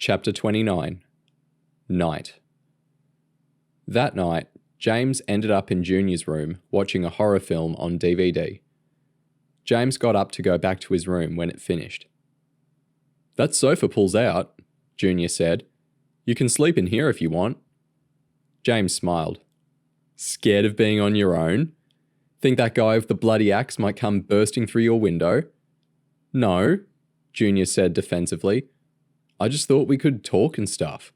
Chapter 29. Night. That night, James ended up in Junior's room watching a horror film on DVD. James got up to go back to his room when it finished. "That sofa pulls out," Junior said. "You can sleep in here if you want." James smiled. "Scared of being on your own? Think that guy with the bloody axe might come bursting through your window?" "No," Junior said defensively. "I just thought we could talk and stuff."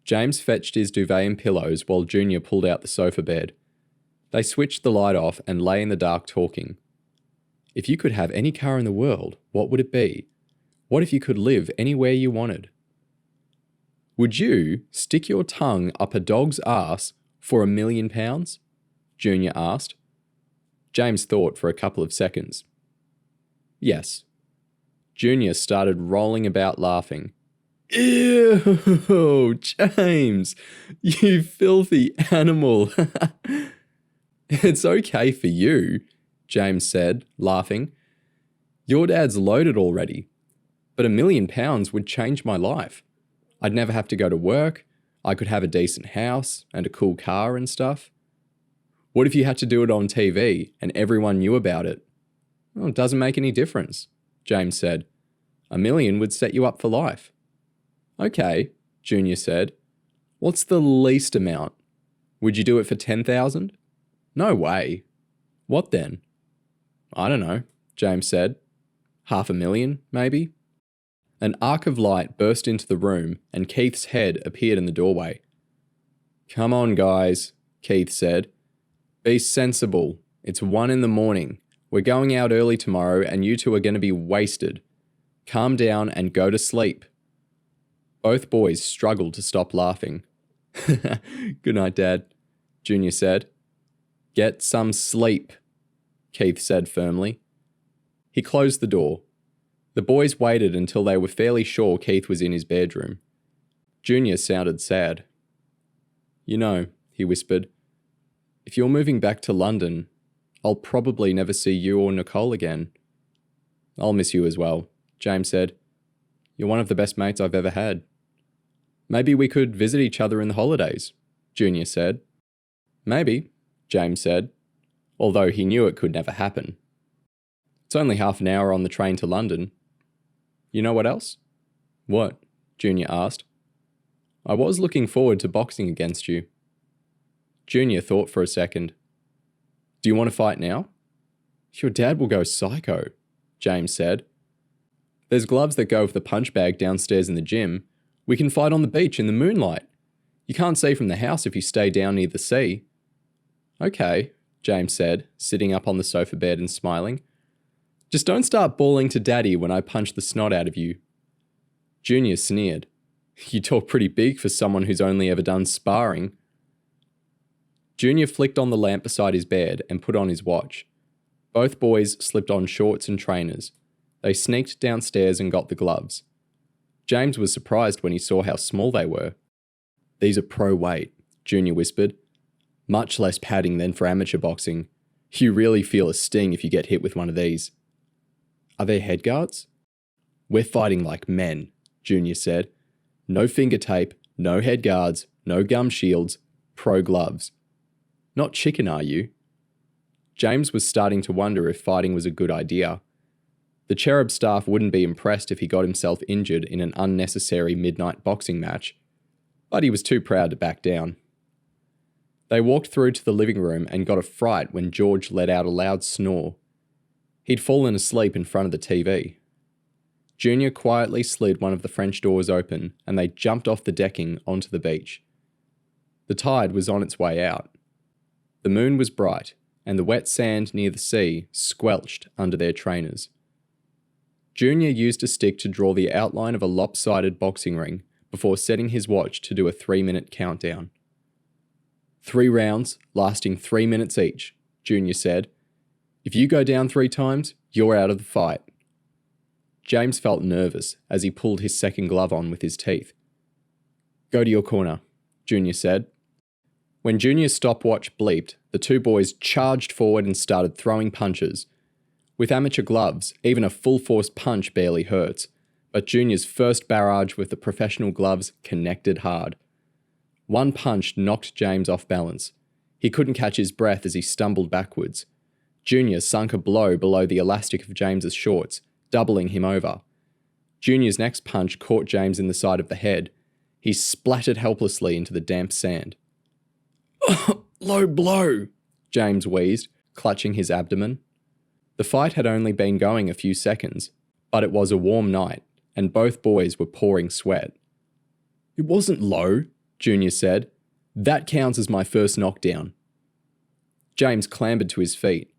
James fetched his duvet and pillows while Junior pulled out the sofa bed. They switched the light off and lay in the dark talking. If you could have any car in the world, what would it be? What if you could live anywhere you wanted? "Would you stick your tongue up a dog's ass for £1 million? Junior asked. James thought for a couple of seconds. "Yes." Junior started rolling about laughing. "Ew, James, you filthy animal." "It's okay for you," James said, laughing. "Your dad's loaded already, but £1 million would change my life. I'd never have to go to work, I could have a decent house and a cool car and stuff." "What if you had to do it on TV and everyone knew about it?" "Well, it doesn't make any difference," James said. $1 million would set you up for life." "Okay," Junior said. "What's the least amount? Would you do it for 10,000? "No way." "What then?" "I don't know," James said. $500,000, maybe?" An arc of light burst into the room and Keith's head appeared in the doorway. "Come on, guys," Keith said. "Be sensible. It's 1 a.m. We're going out early tomorrow and you two are going to be wasted. Calm down and go to sleep." Both boys struggled to stop laughing. "Good night, Dad," Junior said. "Get some sleep," Keith said firmly. He closed the door. The boys waited until they were fairly sure Keith was in his bedroom. Junior sounded sad. "You know," he whispered, "if you're moving back to London, I'll probably never see you or Nicole again." "I'll miss you as well," James said. "You're one of the best mates I've ever had." "Maybe we could visit each other in the holidays," Junior said. "Maybe," James said, although he knew it could never happen. "It's only half an hour on the train to London." "You know what else?" "What?" Junior asked. "I was looking forward to boxing against you." Junior thought for a second. "Do you want to fight now?" "Your dad will go psycho," James said. "There's gloves that go with the punch bag downstairs in the gym. We can fight on the beach in the moonlight. You can't see from the house if you stay down near the sea." "Okay," James said, sitting up on the sofa bed and smiling. "Just don't start bawling to Daddy when I punch the snot out of you." Junior sneered. "You talk pretty big for someone who's only ever done sparring." Junior flicked on the lamp beside his bed and put on his watch. Both boys slipped on shorts and trainers. They sneaked downstairs and got the gloves. James was surprised when he saw how small they were. "These are pro weight," Junior whispered. "Much less padding than for amateur boxing. You really feel a sting if you get hit with one of these." "Are they head guards?" "We're fighting like men," Junior said. "No finger tape, no head guards, no gum shields, pro gloves." "Not chicken, are you?" James was starting to wonder if fighting was a good idea. The CHERUB staff wouldn't be impressed if he got himself injured in an unnecessary midnight boxing match, but he was too proud to back down. They walked through to the living room and got a fright when George let out a loud snore. He'd fallen asleep in front of the TV. Junior quietly slid one of the French doors open and they jumped off the decking onto the beach. The tide was on its way out. The moon was bright, and the wet sand near the sea squelched under their trainers. Junior used a stick to draw the outline of a lopsided boxing ring before setting his watch to do a 3-minute countdown. 3 rounds, lasting 3 minutes each, Junior said. "If you go down 3 times, you're out of the fight." James felt nervous as he pulled his second glove on with his teeth. "Go to your corner," Junior said. When Junior's stopwatch bleeped, the two boys charged forward and started throwing punches. With amateur gloves, even a full-force punch barely hurts, but Junior's first barrage with the professional gloves connected hard. One punch knocked James off balance. He couldn't catch his breath as he stumbled backwards. Junior sunk a blow below the elastic of James's shorts, doubling him over. Junior's next punch caught James in the side of the head. He splattered helplessly into the damp sand. Low blow, James wheezed, clutching his abdomen. The fight had only been going a few seconds, but it was a warm night, and both boys were pouring sweat. It wasn't low, Junior said. That counts as my first knockdown. James clambered to his feet.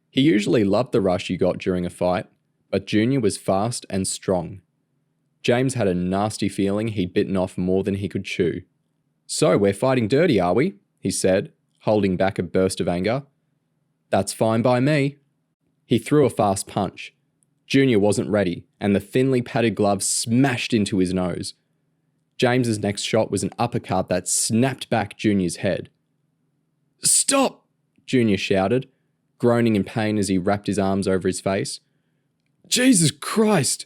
He usually loved the rush you got during a fight, but Junior was fast and strong. James had a nasty feeling he'd bitten off more than he could chew. So we're fighting dirty, are we? He said, holding back a burst of anger. That's fine by me. He threw a fast punch. Junior wasn't ready, and the thinly padded glove smashed into his nose. James's next shot was an uppercut that snapped back Junior's head. Stop! Junior shouted, groaning in pain as he wrapped his arms over his face. Jesus Christ!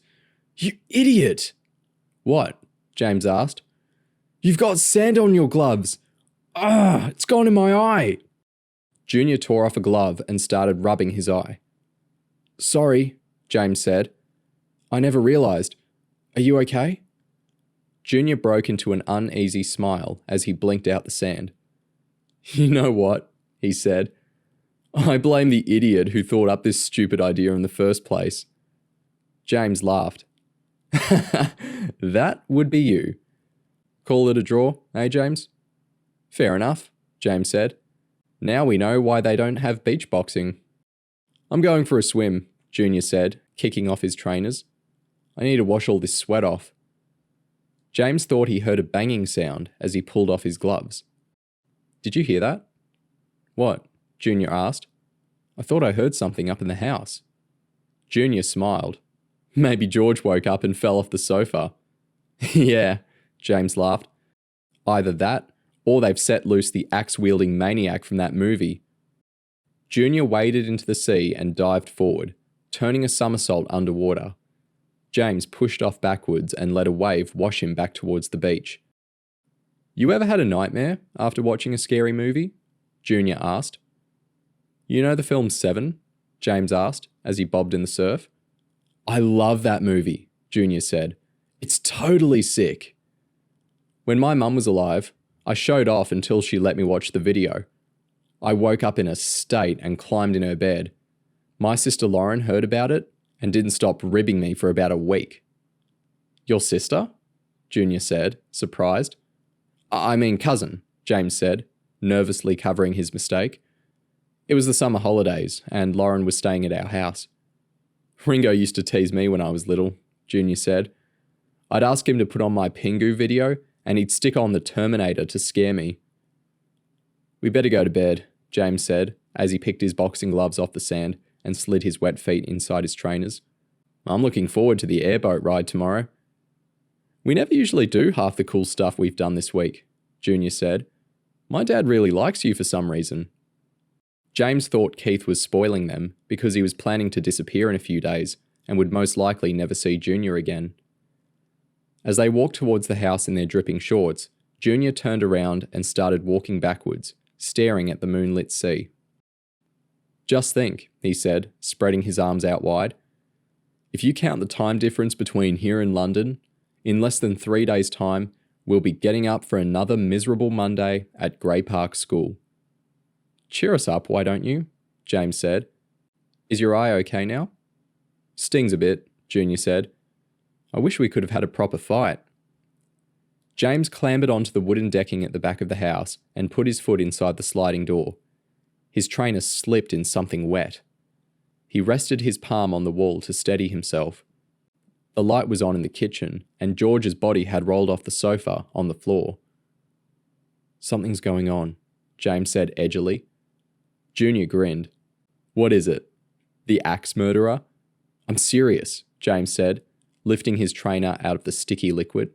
You idiot! What? James asked. You've got sand on your gloves. It's gone in my eye. Junior tore off a glove and started rubbing his eye. Sorry, James said. I never realised. Are you okay? Junior broke into an uneasy smile as he blinked out the sand. You know what? He said. I blame the idiot who thought up this stupid idea in the first place. James laughed. That would be you. Call it a draw, eh, James? Fair enough, James said. Now we know why they don't have beach boxing. I'm going for a swim, Junior said, kicking off his trainers. I need to wash all this sweat off. James thought he heard a banging sound as he pulled off his gloves. Did you hear that? What? Junior asked. I thought I heard something up in the house. Junior smiled. Maybe George woke up and fell off the sofa. Yeah, James laughed. Either that, or they've set loose the axe-wielding maniac from that movie. Junior waded into the sea and dived forward, turning a somersault underwater. James pushed off backwards and let a wave wash him back towards the beach. You ever had a nightmare after watching a scary movie? Junior asked. You know the film Seven? James asked as he bobbed in the surf. I love that movie, Junior said. It's totally sick. When my mum was alive, I showed off until she let me watch the video. I woke up in a state and climbed in her bed. My sister Lauren heard about it and didn't stop ribbing me for about a week. Your sister? Junior said, surprised. I mean cousin, James said, nervously covering his mistake. It was the summer holidays and Lauren was staying at our house. Ringo used to tease me when I was little, Junior said. I'd ask him to put on my Pingu video and he'd stick on the Terminator to scare me. We better go to bed, James said, as he picked his boxing gloves off the sand and slid his wet feet inside his trainers. I'm looking forward to the airboat ride tomorrow. We never usually do half the cool stuff we've done this week, Junior said. My dad really likes you for some reason. James thought Keith was spoiling them because he was planning to disappear in a few days and would most likely never see Junior again. As they walked towards the house in their dripping shorts, Junior turned around and started walking backwards, staring at the moonlit sea. Just think, he said, spreading his arms out wide. If you count the time difference between here and London, in less than 3 days' time, we'll be getting up for another miserable Monday at Grey Park School. Cheer us up, why don't you? James said. Is your eye okay now? Stings a bit, Junior said. I wish we could have had a proper fight. James clambered onto the wooden decking at the back of the house and put his foot inside the sliding door. His trainer slipped in something wet. He rested his palm on the wall to steady himself. The light was on in the kitchen, and George's body had rolled off the sofa on the floor. Something's going on, James said edgily. Junior grinned. What is it? The axe murderer? I'm serious, James said, lifting his trainer out of the sticky liquid.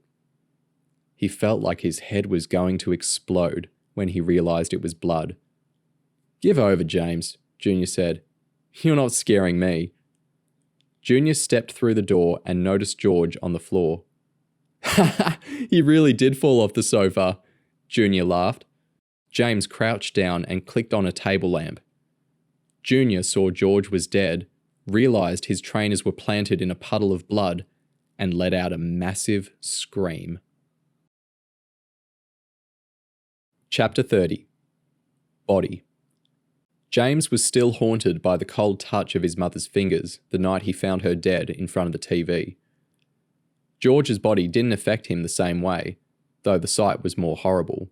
He felt like his head was going to explode when he realised it was blood. Give over, James, Junior said. You're not scaring me. Junior stepped through the door and noticed George on the floor. "Ha! He really did fall off the sofa," Junior laughed. James crouched down and clicked on a table lamp. Junior saw George was dead, realised his trainers were planted in a puddle of blood, and let out a massive scream. Chapter 30. Body. James was still haunted by the cold touch of his mother's fingers the night he found her dead in front of the TV. George's body didn't affect him the same way, though the sight was more horrible.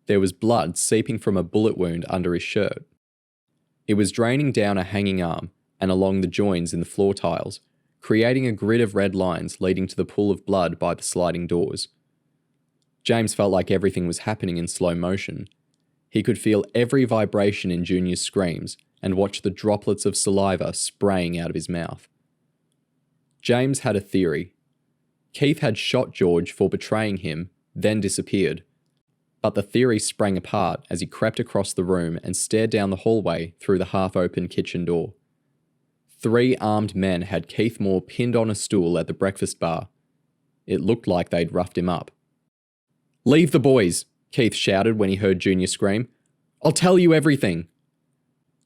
There was blood seeping from a bullet wound under his shirt. It was draining down a hanging arm and along the joins in the floor tiles, creating a grid of red lines leading to the pool of blood by the sliding doors. James felt like everything was happening in slow motion. He could feel every vibration in Junior's screams and watch the droplets of saliva spraying out of his mouth. James had a theory. Keith had shot George for betraying him, then disappeared. But the theory sprang apart as he crept across the room and stared down the hallway through the half-open kitchen door. 3 armed men had Keith Moore pinned on a stool at the breakfast bar. It looked like they'd roughed him up. "Leave the boys," Keith shouted when he heard Junior scream. "I'll tell you everything."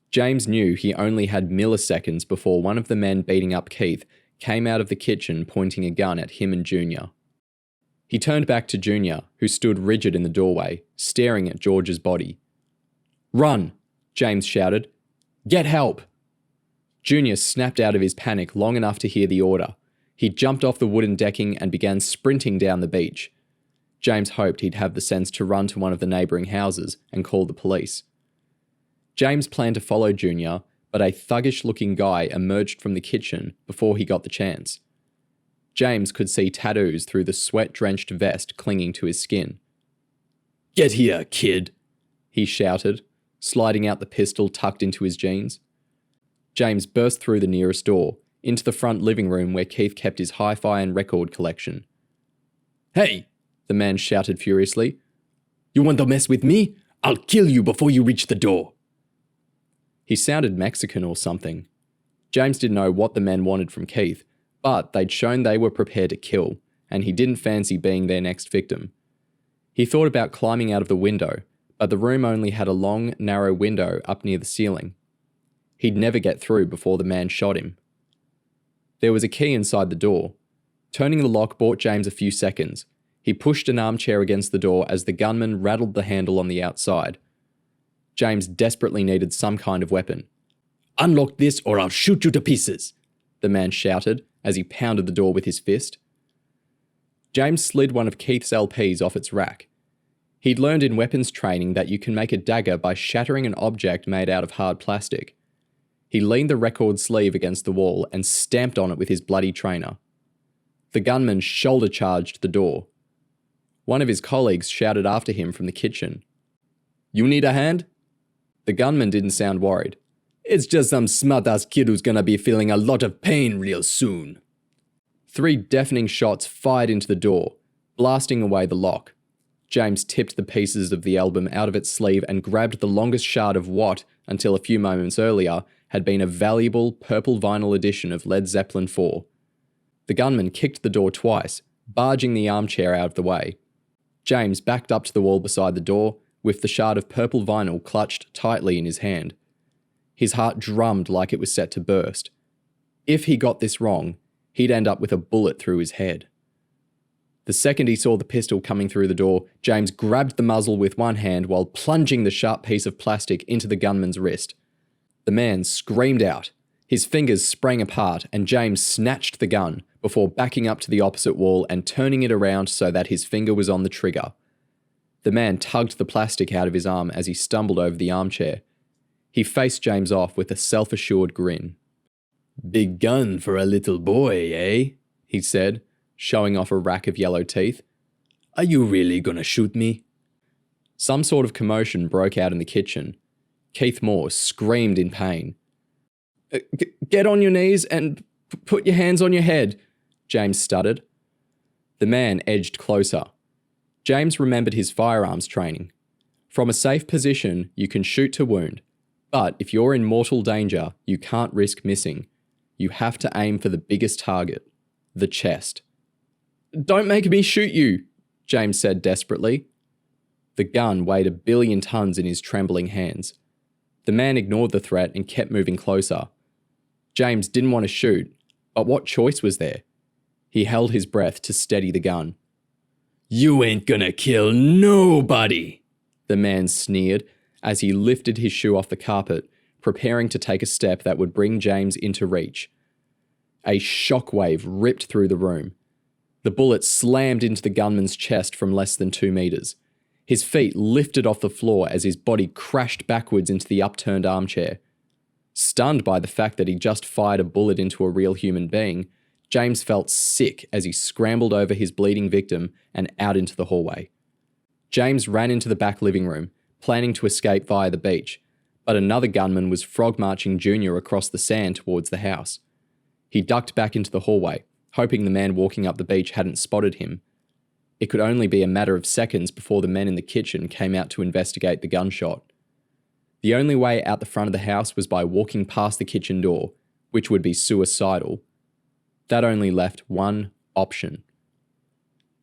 James knew he only had milliseconds before one of the men beating up Keith came out of the kitchen pointing a gun at him and Junior. He turned back to Junior, who stood rigid in the doorway, staring at George's body. "Run!" James shouted. "Get help!" Junior snapped out of his panic long enough to hear the order. He jumped off the wooden decking and began sprinting down the beach. James hoped he'd have the sense to run to one of the neighbouring houses and call the police. James planned to follow Junior, but a thuggish-looking guy emerged from the kitchen before he got the chance. James could see tattoos through the sweat-drenched vest clinging to his skin. "Get here, kid," he shouted, sliding out the pistol tucked into his jeans. James burst through the nearest door, into the front living room where Keith kept his hi-fi and record collection. "Hey!" the man shouted furiously. "You want to mess with me? I'll kill you before you reach the door." He sounded Mexican or something. James didn't know what the men wanted from Keith, but they'd shown they were prepared to kill, and he didn't fancy being their next victim. He thought about climbing out of the window, but the room only had a long, narrow window up near the ceiling. He'd never get through before the man shot him. There was a key inside the door. Turning the lock bought James a few seconds. He pushed an armchair against the door as the gunman rattled the handle on the outside. James desperately needed some kind of weapon. "Unlock this or I'll shoot you to pieces," the man shouted as he pounded the door with his fist. James slid one of Keith's LPs off its rack. He'd learned in weapons training that you can make a dagger by shattering an object made out of hard plastic. He leaned the record sleeve against the wall and stamped on it with his bloody trainer. The gunman shoulder-charged the door. One of his colleagues shouted after him from the kitchen. "You need a hand?" The gunman didn't sound worried. "It's just some smart-ass kid who's gonna be feeling a lot of pain real soon." 3 deafening shots fired into the door, blasting away the lock. James tipped the pieces of the album out of its sleeve and grabbed the longest shard of what, until a few moments earlier, had been a valuable purple vinyl edition of Led Zeppelin 4. The gunman kicked the door twice, barging the armchair out of the way. James backed up to the wall beside the door, with the shard of purple vinyl clutched tightly in his hand. His heart drummed like it was set to burst. If he got this wrong, he'd end up with a bullet through his head. The second he saw the pistol coming through the door, James grabbed the muzzle with one hand while plunging the sharp piece of plastic into the gunman's wrist. The man screamed out. His fingers sprang apart and James snatched the gun before backing up to the opposite wall and turning it around so that his finger was on the trigger. The man tugged the plastic out of his arm as he stumbled over the armchair. He faced James off with a self-assured grin. "Big gun for a little boy, eh?" he said, showing off a rack of yellow teeth. "Are you really gonna shoot me?" Some sort of commotion broke out in the kitchen. Keith Moore screamed in pain. Get on your knees and put your hands on your head," James stuttered. The man edged closer. James remembered his firearms training. From a safe position, you can shoot to wound, but if you're in mortal danger, you can't risk missing. You have to aim for the biggest target, the chest. Don't make me shoot you, James said desperately. The gun weighed 1 billion tons in his trembling hands. The man ignored the threat and kept moving closer. James didn't want to shoot, but what choice was there? He held his breath to steady the gun. You ain't gonna kill nobody, the man sneered as he lifted his shoe off the carpet, preparing to take a step that would bring James into reach. A shockwave ripped through the room. The bullet slammed into the gunman's chest from less than 2 meters. His feet lifted off the floor as his body crashed backwards into the upturned armchair. Stunned by the fact that he just fired a bullet into a real human being, James felt sick as he scrambled over his bleeding victim and out into the hallway. James ran into the back living room, planning to escape via the beach, but another gunman was frog-marching Junior across the sand towards the house. He ducked back into the hallway, hoping the man walking up the beach hadn't spotted him. It could only be a matter of seconds before the men in the kitchen came out to investigate the gunshot. The only way out the front of the house was by walking past the kitchen door, which would be suicidal. That only left one option.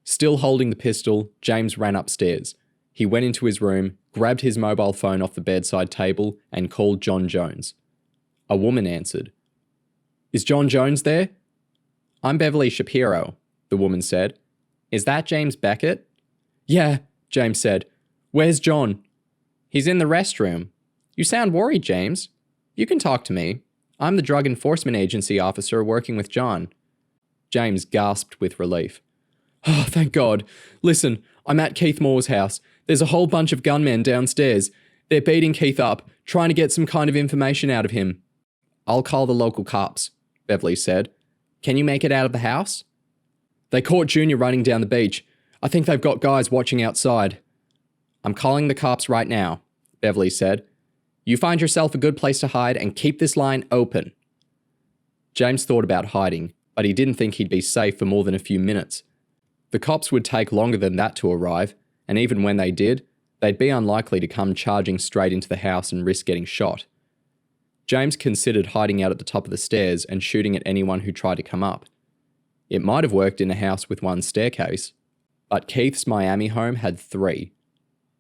Still holding the pistol, James ran upstairs. He went into his room, grabbed his mobile phone off the bedside table, and called John Jones. A woman answered. Is John Jones there? I'm Beverly Shapiro, the woman said. Is that James Beckett? Yeah, James said. Where's John? He's in the restroom. You sound worried, James. You can talk to me. I'm the Drug Enforcement Agency officer working with John. James gasped with relief. Oh, thank God. Listen, I'm at Keith Moore's house. There's a whole bunch of gunmen downstairs. They're beating Keith up, trying to get some kind of information out of him. I'll call the local cops, Beverly said. Can you make it out of the house? They caught Junior running down the beach. I think they've got guys watching outside. I'm calling the cops right now, Beverly said. You find yourself a good place to hide and keep this line open. James thought about hiding, but he didn't think he'd be safe for more than a few minutes. The cops would take longer than that to arrive, and even when they did, they'd be unlikely to come charging straight into the house and risk getting shot. James considered hiding out at the top of the stairs and shooting at anyone who tried to come up. It might have worked in a house with one staircase, but Keith's Miami home had 3.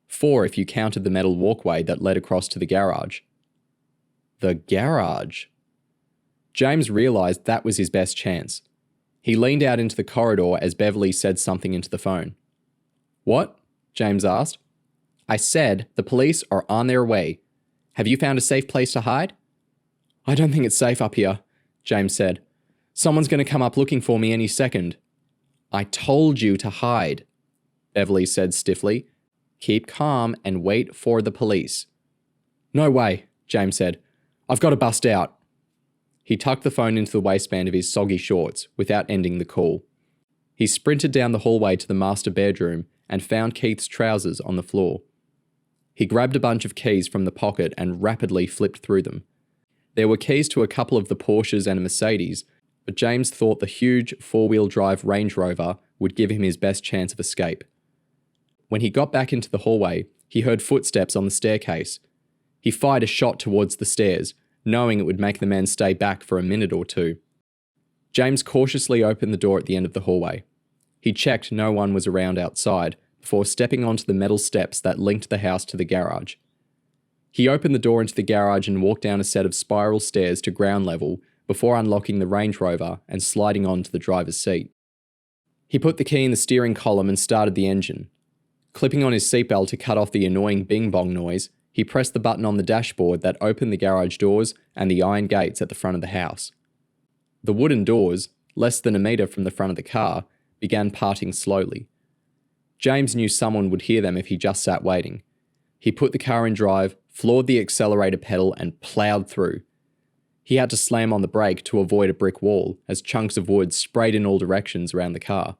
4 if you counted the metal walkway that led across to the garage. The garage. James realised that was his best chance. He leaned out into the corridor as Beverly said something into the phone. What? James asked. I said the police are on their way. Have you found a safe place to hide? I don't think it's safe up here, James said. Someone's going to come up looking for me any second. I told you to hide, Beverly said stiffly. Keep calm and wait for the police. No way, James said. I've got to bust out. He tucked the phone into the waistband of his soggy shorts without ending the call. He sprinted down the hallway to the master bedroom and found Keith's trousers on the floor. He grabbed a bunch of keys from the pocket and rapidly flipped through them. There were keys to a couple of the Porsches and a Mercedes, but James thought the huge 4-wheel drive Range Rover would give him his best chance of escape. When he got back into the hallway, he heard footsteps on the staircase. He fired a shot towards the stairs, knowing it would make the men stay back for a minute or two. James cautiously opened the door at the end of the hallway. He checked no one was around outside before stepping onto the metal steps that linked the house to the garage. He opened the door into the garage and walked down a set of spiral stairs to ground level before unlocking the Range Rover and sliding onto the driver's seat. He put the key in the steering column and started the engine. Clipping on his seatbelt to cut off the annoying bing-bong noise, he pressed the button on the dashboard that opened the garage doors and the iron gates at the front of the house. The wooden doors, less than a metre from the front of the car, began parting slowly. James knew someone would hear them if he just sat waiting. He put the car in drive, floored the accelerator pedal and ploughed through. He had to slam on the brake to avoid a brick wall as chunks of wood sprayed in all directions around the car.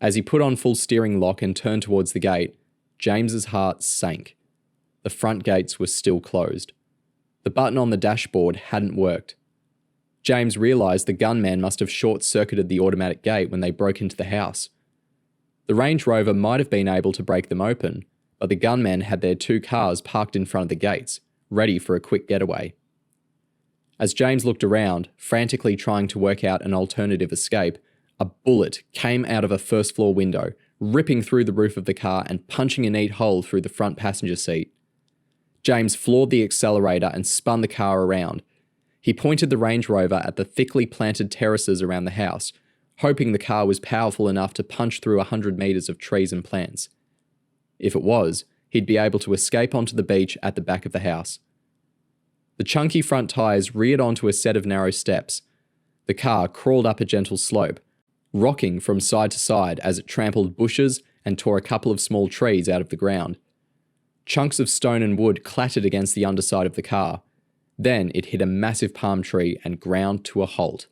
As he put on full steering lock and turned towards the gate, James's heart sank. The front gates were still closed. The button on the dashboard hadn't worked. James realised the gunman must have short-circuited the automatic gate when they broke into the house. The Range Rover might have been able to break them open, but the gunmen had their 2 cars parked in front of the gates, ready for a quick getaway. As James looked around, frantically trying to work out an alternative escape, a bullet came out of a first-floor window, ripping through the roof of the car and punching a neat hole through the front passenger seat. James floored the accelerator and spun the car around. He pointed the Range Rover at the thickly planted terraces around the house, hoping the car was powerful enough to punch through 100 metres of trees and plants. If it was, he'd be able to escape onto the beach at the back of the house. The chunky front tyres reared onto a set of narrow steps. The car crawled up a gentle slope, rocking from side to side as it trampled bushes and tore a couple of small trees out of the ground. Chunks of stone and wood clattered against the underside of the car. Then it hit a massive palm tree and ground to a halt.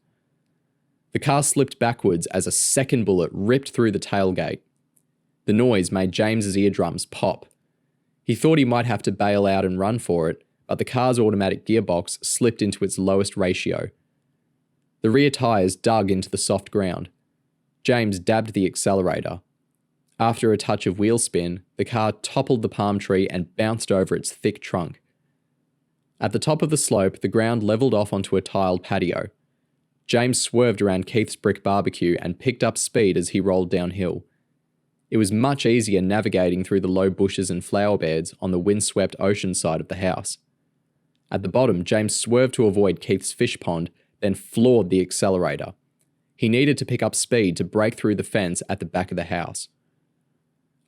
The car slipped backwards as a second bullet ripped through the tailgate. The noise made James's eardrums pop. He thought he might have to bail out and run for it, but the car's automatic gearbox slipped into its lowest ratio. The rear tyres dug into the soft ground. James dabbed the accelerator. After a touch of wheel spin, the car toppled the palm tree and bounced over its thick trunk. At the top of the slope, the ground levelled off onto a tiled patio. James swerved around Keith's brick barbecue and picked up speed as he rolled downhill. It was much easier navigating through the low bushes and flower beds on the windswept ocean side of the house. At the bottom, James swerved to avoid Keith's fish pond, then floored the accelerator. He needed to pick up speed to break through the fence at the back of the house.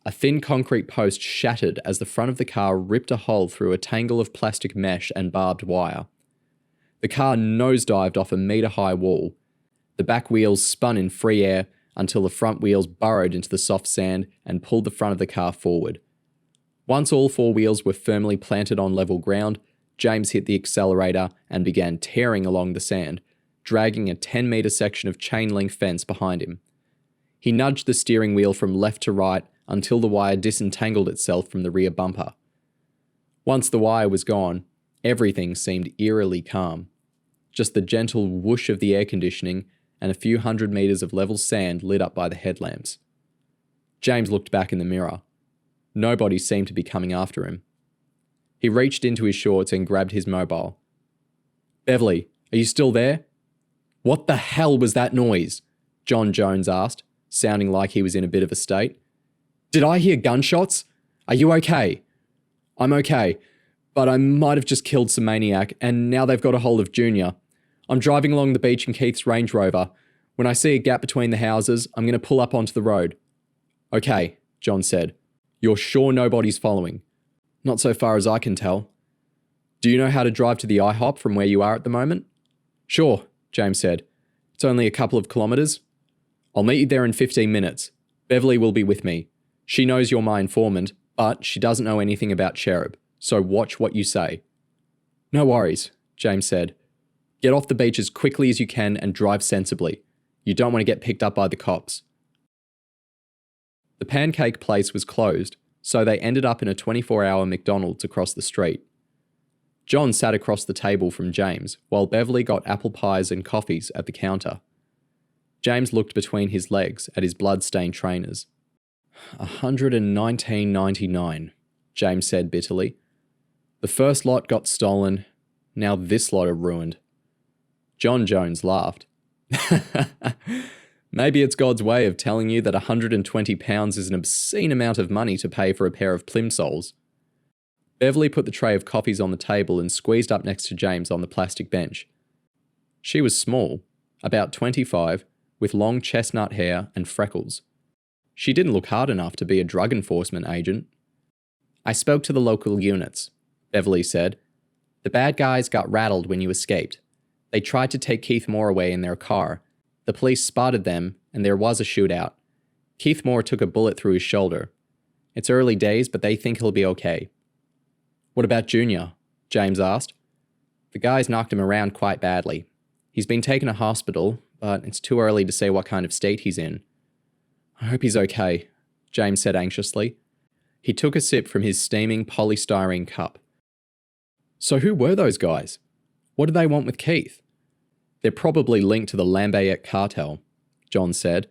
A thin concrete post shattered as the front of the car ripped a hole through a tangle of plastic mesh and barbed wire. The car nosedived off a metre-high wall. The back wheels spun in free air until the front wheels burrowed into the soft sand and pulled the front of the car forward. Once all four wheels were firmly planted on level ground, James hit the accelerator and began tearing along the sand, dragging a 10-metre section of chain-link fence behind him. He nudged the steering wheel from left to right until the wire disentangled itself from the rear bumper. Once the wire was gone, everything seemed eerily calm. Just the gentle whoosh of the air conditioning and a few 100 metres of level sand lit up by the headlamps. James looked back in the mirror. Nobody seemed to be coming after him. He reached into his shorts and grabbed his mobile. "Beverly, are you still there?" "What the hell was that noise?" John Jones asked, sounding like he was in a bit of a state. "Did I hear gunshots? Are you okay?" "I'm okay, but I might have just killed some maniac, and now they've got a hold of Junior. I'm driving along the beach in Keith's Range Rover. When I see a gap between the houses, I'm going to pull up onto the road." "Okay," John said. "You're sure nobody's following?" "Not so far as I can tell." "Do you know how to drive to the IHOP from where you are at the moment?" "Sure," James said. "It's only a couple of kilometres. I'll meet you there in 15 minutes. Beverly will be with me. She knows you're my informant, but she doesn't know anything about CHERUB, so watch what you say." "No worries," James said. "Get off the beach as quickly as you can and drive sensibly. You don't want to get picked up by the cops." The pancake place was closed, so they ended up in a 24-hour McDonald's across the street. John sat across the table from James, while Beverly got apple pies and coffees at the counter. James looked between his legs at his blood-stained trainers. $119.99, James said bitterly. "The first lot got stolen, now this lot are ruined." John Jones laughed. "Maybe it's God's way of telling you that £120 is an obscene amount of money to pay for a pair of plimsolls." Beverly put the tray of coffees on the table and squeezed up next to James on the plastic bench. She was small, about 25, with long chestnut hair and freckles. She didn't look hard enough to be a drug enforcement agent. "I spoke to the local units," Beverly said. "The bad guys got rattled when you escaped. They tried to take Keith Moore away in their car. The police spotted them, and there was a shootout. Keith Moore took a bullet through his shoulder. It's early days, but they think he'll be okay." "What about Junior?" James asked. "The guys knocked him around quite badly. He's been taken to hospital, but it's too early to say what kind of state he's in." "I hope he's okay," James said anxiously. He took a sip from his steaming polystyrene cup. "So who were those guys? What did they want with Keith?" "They're probably linked to the Lambert cartel," John said.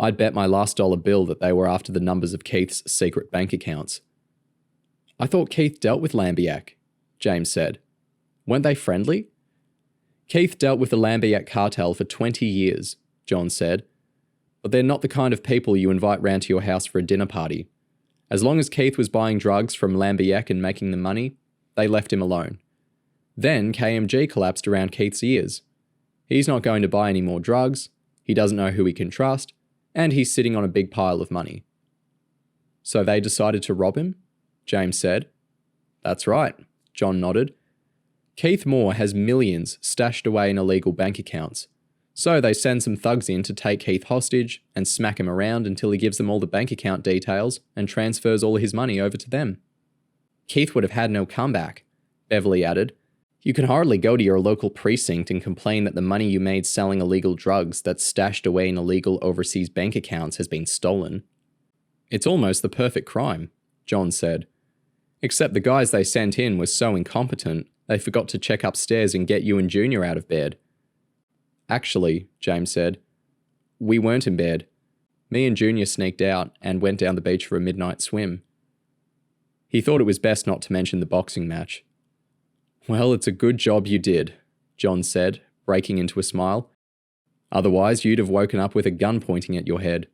"I'd bet my last dollar bill that they were after the numbers of Keith's secret bank accounts." "I thought Keith dealt with Lambiak," James said. "Weren't they friendly?" Keith dealt with the Lambiek cartel for 20 years, John said. But they're not the kind of people you invite round to your house for a dinner party. As long as Keith was buying drugs from Lambiek and making the money, they left him alone. Then KMG collapsed around Keith's ears. He's not going to buy any more drugs, he doesn't know who he can trust, and he's sitting on a big pile of money. So they decided to rob him? James said. That's right, John nodded. Keith Moore has millions stashed away in illegal bank accounts. So they send some thugs in to take Keith hostage and smack him around until he gives them all the bank account details and transfers all his money over to them. Keith would have had no comeback, Beverly added. You can hardly go to your local precinct and complain that the money you made selling illegal drugs that's stashed away in illegal overseas bank accounts has been stolen. It's almost the perfect crime, John said. Except the guys they sent in were so incompetent, they forgot to check upstairs and get you and Junior out of bed. Actually, James said, we weren't in bed. Me and Junior sneaked out and went down the beach for a midnight swim. He thought it was best not to mention the boxing match. Well, it's a good job you did, John said, breaking into a smile. Otherwise, you'd have woken up with a gun pointing at your head.